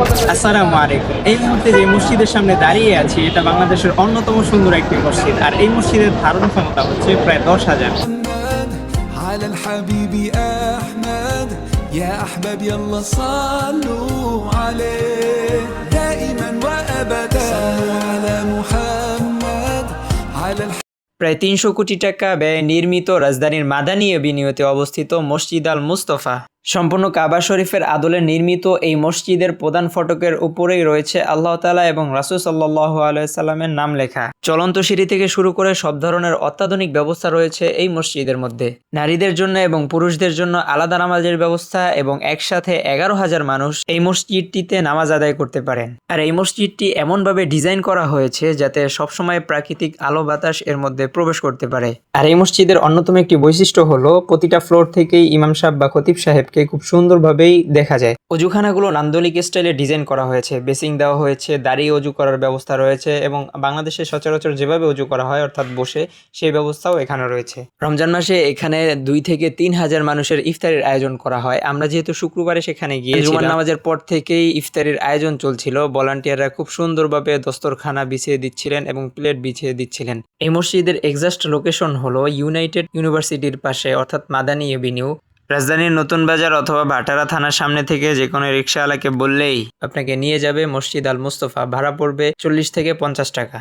আসসালামু আলাইকুম। এই মুহূর্তে যে মসজিদের সামনে দাঁড়িয়ে আছি এটা বাংলাদেশের অন্যতম সুন্দর একটি মসজিদ। আর এই মসজিদের ধারণ ক্ষমতা হচ্ছে প্রায় 10,000। على الحبيب أحمد يا أحباب يلا صلوا عليه دائما وأبدا صلوا على محمد على প্রায় ৩০০ কোটি টাকা ব্যয়ে নির্মিত রাজধানীর মাদানী এভিনিউতে অবস্থিত মসজিদ আল মুস্তফা। সম্পূর্ণ কাবা শরীফের আদলে নির্মিত এই মসজিদের প্রধান ফটকের উপরেই রয়েছে আল্লাহ তাআলা এবং রাসূল সাল্লাল্লাহু আলাইহি সাল্লামের নাম লেখা। চলন্ত সিঁড়ি থেকে শুরু করে সব ধরনের অত্যাধুনিক ব্যবস্থা রয়েছে এই মসজিদের মধ্যে। নারীদের জন্য এবং পুরুষদের জন্য আলাদা নামাজের ব্যবস্থা এবং একসাথে 11,000 মানুষ এই মসজিদটিতে নামাজ আদায় করতে পারেন। আর এই মসজিদটি এমনভাবে ডিজাইন করা হয়েছে যাতে সবসময় প্রাকৃতিক আলো বাতাস এর মধ্যে প্রবেশ করতে পারে। আর এই মসজিদের অন্যতম একটি বৈশিষ্ট্য হলো প্রতিটা ফ্লোর থেকেই ইমাম সাহেব বা খতিব সাহেবকে খুব সুন্দরভাবেই দেখা যায়। অজুখানাগুলো নান্দনিক স্টাইলে ডিজাইন করা হয়েছে, বেসিং দেওয়া হয়েছে, দাঁড়িয়ে অজু করার ব্যবস্থা রয়েছে এবং বাংলাদেশে সচরাচর যেভাবে অজু করা হয় অর্থাৎ বসে, সেই ব্যবস্থাও এখানে রয়েছে। রমজান মাসে এখানে 2 থেকে 3,000 মানুষের ইফতারের আয়োজন করা হয়। আমরা যেহেতু শুক্রবারে সেখানে গিয়েছিলাম, জুমার নামাজের পর থেকেই ইফতারের আয়োজন চলছিল। ভলান্টিয়াররা খুব সুন্দরভাবে দস্তরখানা বিছিয়ে দিচ্ছিলেন এবং প্লেট বিছিয়ে দিচ্ছিলেন। এই মসজিদের এক্সাক্ট লোকেশন হলো ইউনাইটেড ইউনিভার্সিটির পাশে অর্থাৎ মাদানী এভিনিউ। রাজধানীর নতুন বাজার অথবা ভাটারা থানার সামনে থেকে যে কোনো রিক্সাওয়ালাকে বললেই আপনাকে নিয়ে যাবে মসজিদ আল মুস্তফা। ভাড়া পড়বে 40 থেকে 50 টাকা।